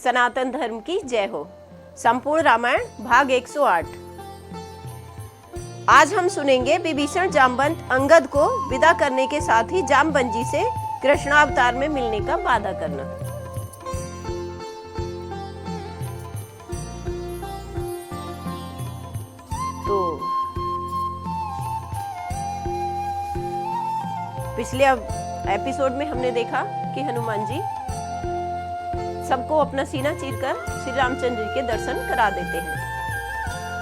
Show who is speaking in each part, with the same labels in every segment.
Speaker 1: सनातन धर्म की जय हो। संपूर्ण रामायण भाग 108। आज हम सुनेंगे विभीषण जामवंत अंगद को विदा करने के साथ ही जामवंत जी से कृष्णावतार में मिलने का वादा करना। तो पिछले एपिसोड में हमने देखा कि हनुमान जी सबको अपना सीना चीरकर श्री रामचंद्र जी के दर्शन करा देते हैं।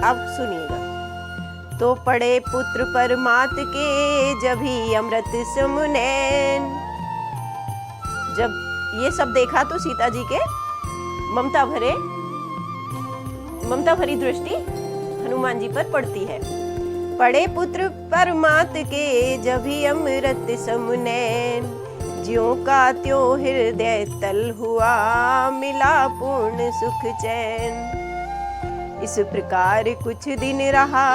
Speaker 1: अब सुनिएगा। तो पड़े पुत्र परमात के जभी अमृत सुमनैन। जब ये सब देखा तो सीता जी के ममता भरी दृष्टि हनुमान जी पर पड़ती है। पड़े पुत्र परमात के जभी अमृत सुमनैन। ज्यों का त्यों हृदय तल हुआ मिला पूर्ण सुख चैन। इस प्रकार कुछ दिन रहा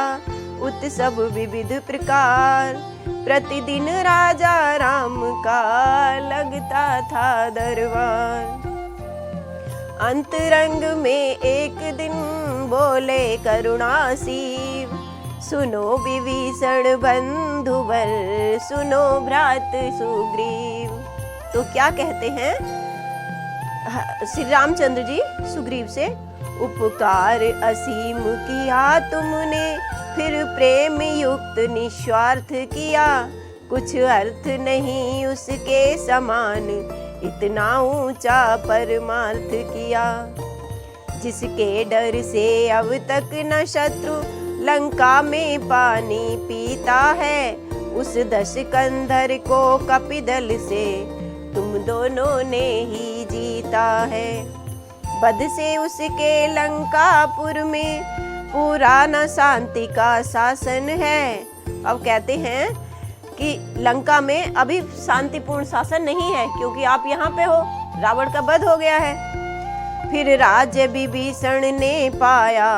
Speaker 1: उत्सव विविध प्रकार। प्रतिदिन राजा राम का लगता था दरबार। अंतरंग में एक दिन बोले करुणासीव। सुनो विभीषण बंधुवर सुनो भ्रात सुग्रीव। तो क्या कहते हैं श्री रामचंद्र जी सुग्रीव से? उपकार असीम किया तुमने फिर प्रेम युक्त निस्वार्थ किया। कुछ अर्थ नहीं उसके समान इतना ऊंचा परमार्थ किया। जिसके डर से अब तक न शत्रु लंका में पानी पीता है। उस दश कंधर को कपिदल से तुम दोनों ने ही जीता है। बद से उसके लंकापुर में पूरा न शांति का शासन है। अब कहते हैं कि लंका में अभी शांतिपूर्ण शासन नहीं है क्योंकि आप यहाँ पे हो, रावण का वध हो गया है। फिर राज्य विभीषण ने पाया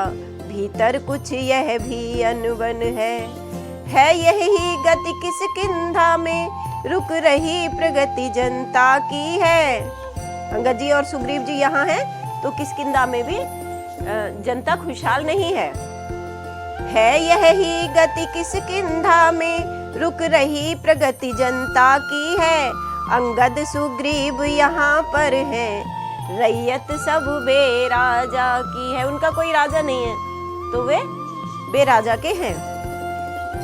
Speaker 1: भीतर कुछ यह भी अनबन है यही गति किस किंधा में रुक रही प्रगति जनता की है। अंगद जी और सुग्रीव जी यहाँ हैं तो किष्किंधा में भी जनता खुशहाल नहीं है यही गति किस किंधा में रुक रही प्रगति जनता की है। अंगद सुग्रीव यहाँ पर है रैयत सब बेराजा की है। उनका कोई राजा नहीं है तो वे बेराजा के हैं।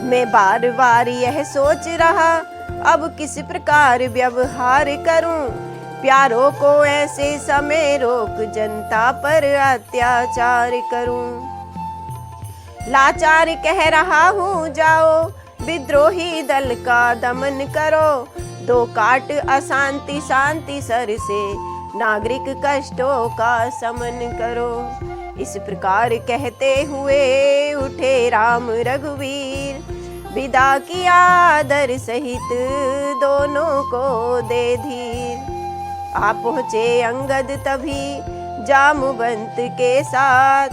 Speaker 1: मैं बार बार यह सोच रहा अब किस प्रकार व्यवहार करूं। प्यारों को ऐसे समय रोक जनता पर अत्याचार करूं। लाचार कह रहा हूं जाओ विद्रोही दल का दमन करो। दो काट अशांति शांति सर से नागरिक कष्टों का समन करो। इस प्रकार कहते हुए उठे राम रघुवीर। विदा किया आदर सहित दोनों को दे धीर। आ पहुँचे अंगद तभी जामवंत के साथ।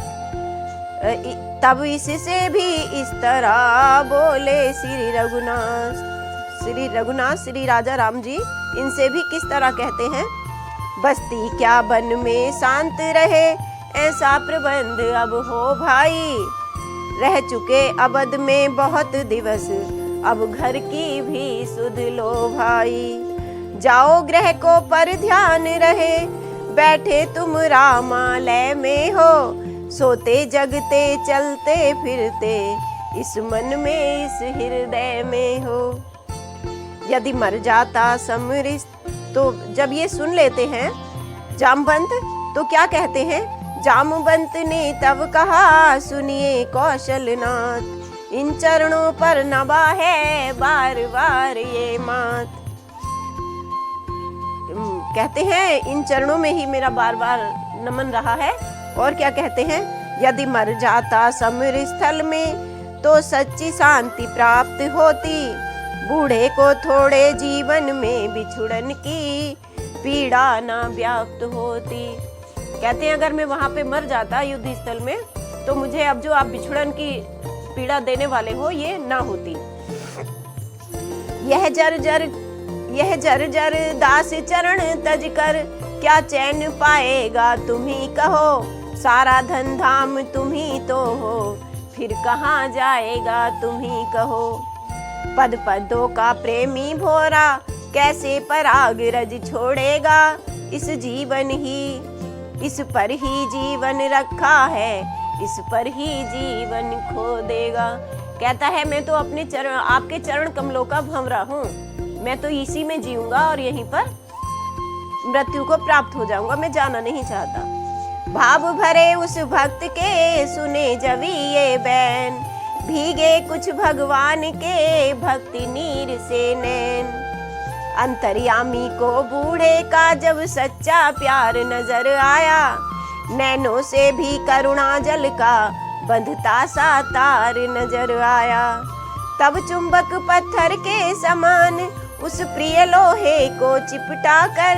Speaker 1: तब इससे भी इस तरह बोले श्री रघुनाथ श्री राजा राम जी इनसे भी किस तरह कहते हैं? बस्ती क्या वन में शांत रहे ऐसा प्रबंध अब हो भाई। रह चुके अवध में बहुत दिवस अब घर की भी सुध लो भाई। जाओ गृह को पर ध्यान रहे बैठे तुम रामालय में हो। सोते जगते चलते फिरते इस मन में इस हृदय में हो। यदि मर जाता समरिस। तो जब ये सुन लेते हैं जामवंत तो क्या कहते हैं? जामवंत ने तब कहा सुनिए कौशलनाथ। इन चरणों पर नवा है बार बार ये मात। कहते हैं इन चरणों में ही मेरा बार बार नमन रहा है। और क्या कहते हैं? यदि मर जाता समर स्थल में तो सच्ची शांति प्राप्त होती। बूढ़े को थोड़े जीवन में बिछुड़न की पीड़ा ना व्याप्त होती। कहते हैं अगर मैं वहां पे मर जाता युद्ध स्थल में तो मुझे अब जो आप बिछुड़न की पीड़ा देने वाले हो ये ना होती। यह जर जर दास चरण तज कर क्या चैन पाएगा तुम ही कहो, सारा धन धाम तुम ही तो हो, फिर कहाँ जाएगा तुम ही कहो। पद पदों का प्रेमी भोरा, कैसे पराग रज छोड़ेगा, इस पर ही जीवन रखा है, इस पर ही जीवन खो देगा। कहता है मैं तो अपने चरण, आपके चरण कमलों का भंवरा हूँ, मैं तो इसी में जीऊंगा और यहीं पर मृत्यु को प्राप्त हो जाऊंगा, मैं जाना नहीं चाहता। भाव भरे उस भक्त के सुने जभी ये बैन, भीगे कुछ भगवान के भक्ति नीर से नैन। अंतर्यामी को बूढ़े का जब सच्चा प्यार नजर आया, नैनों से भी करुणा जल का बंधता सा तार नजर आया। तब चुंबक पत्थर के समान उस प्रिय लोहे को चिपटा कर,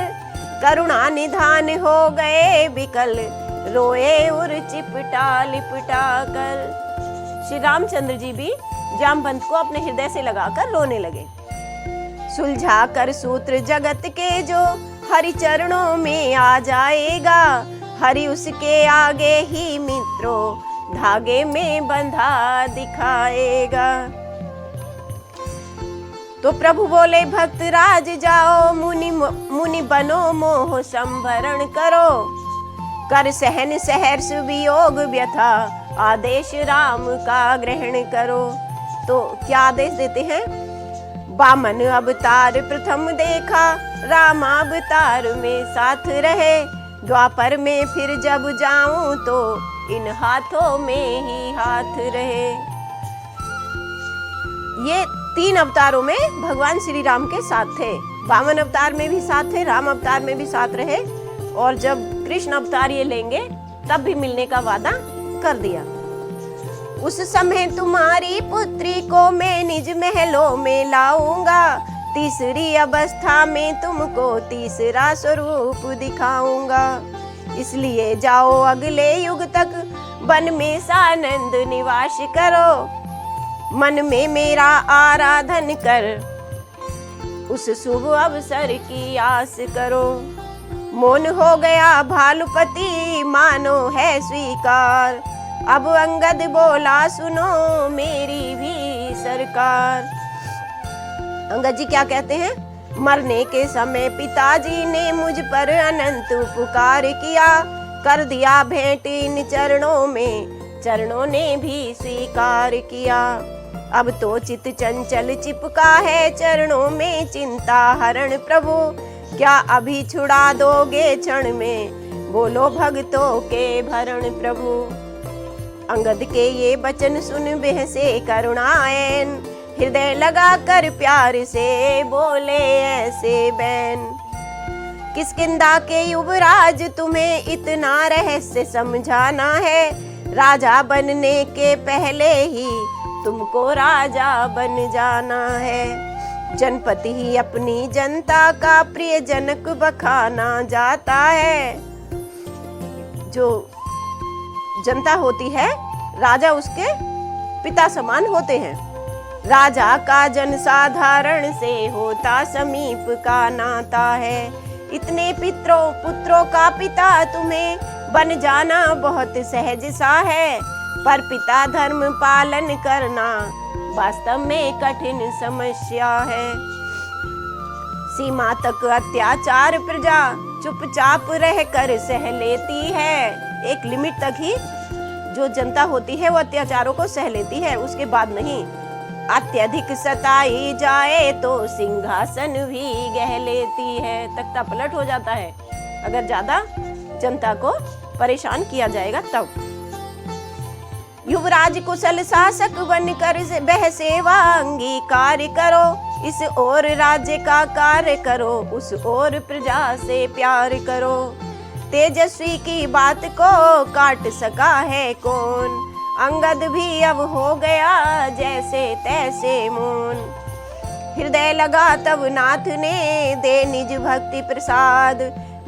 Speaker 1: करुणा निधान हो गए विकल, रोए उर चिपटा लिपटा कर। श्री रामचंद्र जी भी जामवंत को अपने हृदय से लगाकर रोने लगे। सुलझा कर सूत्र जगत के जो हरि चरणों में आ जाएगा, हरि उसके आगे ही मित्रों धागे में बंधा दिखाएगा। तो प्रभु बोले भक्त राज जाओ, मुनि बनो मोह संभरण करो, कर सहन सहर्ष वियोग व्यथा, आदेश राम का ग्रहण करो। तो क्या आदेश देते हैं? वामन अवतार प्रथम देखा, राम अवतार में साथ रहे, द्वापर में फिर जब जाऊं तो इन हाथों में ही हाथ रहे। ये 3 अवतारों में भगवान श्री राम के साथ थे। वामन अवतार में भी साथ थे, राम अवतार में भी साथ रहे, और जब कृष्ण अवतार ये लेंगे तब भी मिलने का वादा कर दिया। उस समय तुम्हारी पुत्री को मैं निज महलों में लाऊंगा, तीसरी अवस्था में तुमको तीसरा स्वरूप दिखाऊंगा। इसलिए जाओ अगले युग तक वन में सानंद निवास करो, मन में मेरा आराधन कर उस शुभ अवसर की आस करो। मौन हो गया भालुपति मानो है स्वीकार, अब अंगद बोला सुनो मेरी भी सरकार। अंगद जी क्या कहते हैं? मरने के समय पिताजी ने मुझ पर अनंत उपकार किया, कर दिया भेंट इन चरणों में, चरणों ने भी स्वीकार किया। अब तो चित चंचल चिपका है चरणों में चिंता हरण प्रभु, क्या अभी छुड़ा दोगे क्षण में, बोलो भक्तों के भरण प्रभु। अंगद के ये वचन सुन बेहसे करुणाएन, हृदय लगा कर प्यार से बोले ऐसे बैन। किष्किंधा के युवराज तुम्हें इतना रहस्य समझाना है, राजा बनने के पहले ही तुमको राजा बन जाना है। जनपति ही अपनी जनता का प्रिय जनक बखाना जाता है, जो जनता होती है राजा उसके पिता समान होते हैं। राजा का जन साधारण से होता समीप का नाता है, इतने पुत्रों का पिता तुम्हें बन जाना बहुत सहज सा है, पर पिता धर्म पालन करना वास्तव में कठिन समस्या है। सीमा तक अत्याचार प्रजा चुपचाप रहकर सह लेती है, एक लिमिट तक ही जो जनता होती है वो अत्याचारों को सह लेती है, उसके बाद नहीं। अत्यधिक सताई जाए तो सिंहासन भी गह लेती है, तख्ता पलट हो जाता है अगर ज्यादा जनता को परेशान किया जाएगा तब। युवराज कुशल शासक बनकर वह सेवा अंगीकार करो, इस ओर राज्य का कार्य करो, उस ओर प्रजा से प्यार करो। तेजस्वी की बात को काट सका है कौन, अंगद भी अब हो गया जैसे तैसे मौन। हृदय लगा तब नाथ ने दे निज भक्ति प्रसाद,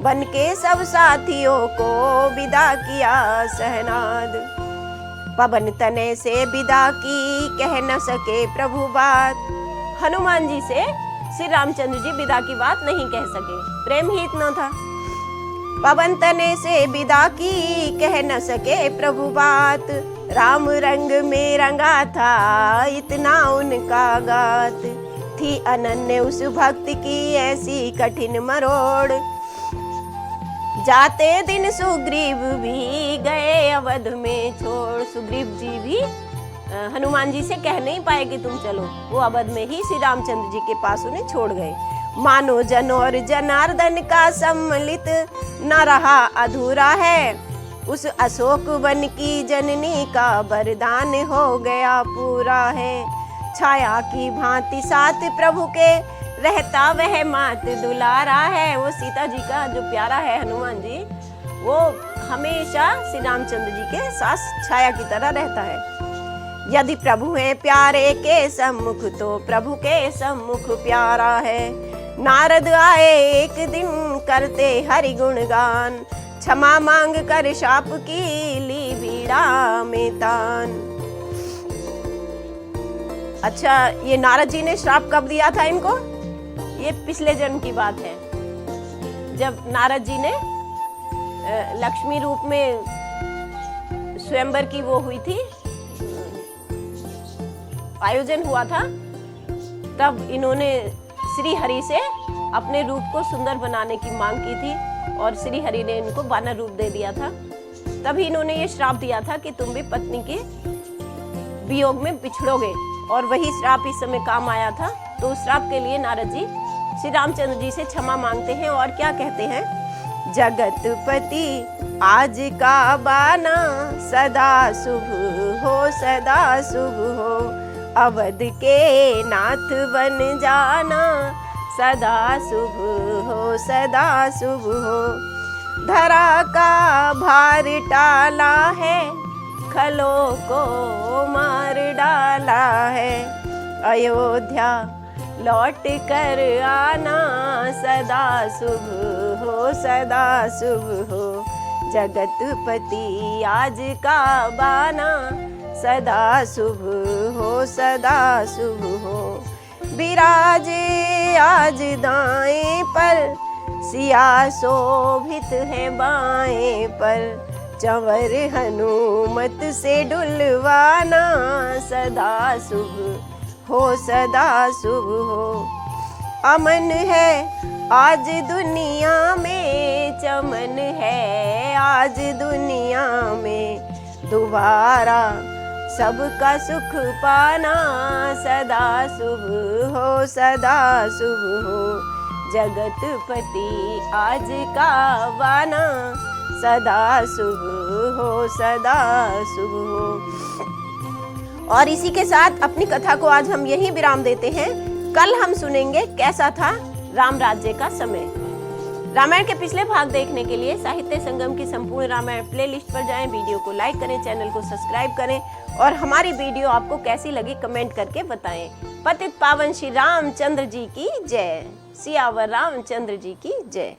Speaker 1: बन के सब साथियों को विदा किया सहनाद। पवन तने से विदा की कह न सके प्रभु बात, हनुमान जी से श्री रामचंद्र जी विदा की बात नहीं कह सके, प्रेम ही इतना था। पवन तने से विदा की, कह न सके प्रभु बात। राम रंग में रंगा था, इतना उनका गात। थी अनन्य उस भक्त की ऐसी कठिन मरोड़, जाते दिन सुग्रीव भी गए अवध में छोड़। सुग्रीव जी भी हनुमान जी से कह नहीं पाए कि तुम चलो, वो अवध में ही श्री रामचंद्र जी के पास उन्हें छोड़ गए। मानो जन और जनार्दन का सम्मिलित न रहा अधूरा है, उस अशोक वन की जननी का वरदान हो गया पूरा है। छाया की भांति साथ प्रभु के रहता वह मात दुलारा है। वो सीता जी का जो प्यारा है हनुमान जी, वो हमेशा श्री रामचंद्र जी के साथ छाया की तरह रहता है। यदि प्रभु है प्यारे के सम्मुख, तो प्रभु के सम्मुख प्यारा है। नारद आए एक दिन करते हरि गुणगान, क्षमा मांग कर शाप की ली बीड़ा में तान। अच्छा, ये नारद जी ने श्राप कब दिया था इनको? ये पिछले जन्म की बात है, जब नारद जी ने लक्ष्मी रूप में स्वयंवर की वो हुई थी, आयोजन हुआ था, तब इन्होंने श्री हरि से अपने रूप को सुंदर बनाने की मांग की थी और श्री हरि ने इनको वानर रूप दे दिया था। तभी इन्होंने ये श्राप दिया था कि तुम भी पत्नी के वियोग में बिछड़ोगे, और वही श्राप इस समय काम आया था। तो उस श्राप के लिए नारद जी श्री रामचंद्र जी से क्षमा मांगते हैं और क्या कहते हैं? जगतपति आज का बाना, सदा शुभ हो सदा शुभ हो। अवध के नाथ बन जाना, सदा शुभ हो सदा शुभ हो। धरा का भार टाला है, खलों को मार डाला है। अयोध्या लौट कर आना, सदा शुभ हो सदा शुभ हो। जगतपति आज का बाना, सदा शुभ हो सदा शुभ हो। विराजे आज दाएं पर, सिया शोभित है बाएं पर। चंवर हनुमत से डुलवाना, सदा शुभ हो सदा शुभ हो। अमन है आज दुनिया में, चमन है आज दुनिया में। दोबारा सबका सुख पाना, सदा शुभ हो सदा शुभ हो। जगतपति आज का बाना, सदा शुभ हो सदा शुभ हो। और इसी के साथ अपनी कथा को आज हम यहीं विराम देते हैं। कल हम सुनेंगे कैसा था राम राज्य का समय। रामायण के पिछले भाग देखने के लिए साहित्य संगम की संपूर्ण रामायण प्लेलिस्ट पर जाएं, वीडियो को लाइक करें, चैनल को सब्सक्राइब करें और हमारी वीडियो आपको कैसी लगी कमेंट करके बताएं। पतित पावन श्री रामचंद्र जी की जय। सियावर रामचंद्र जी की जय।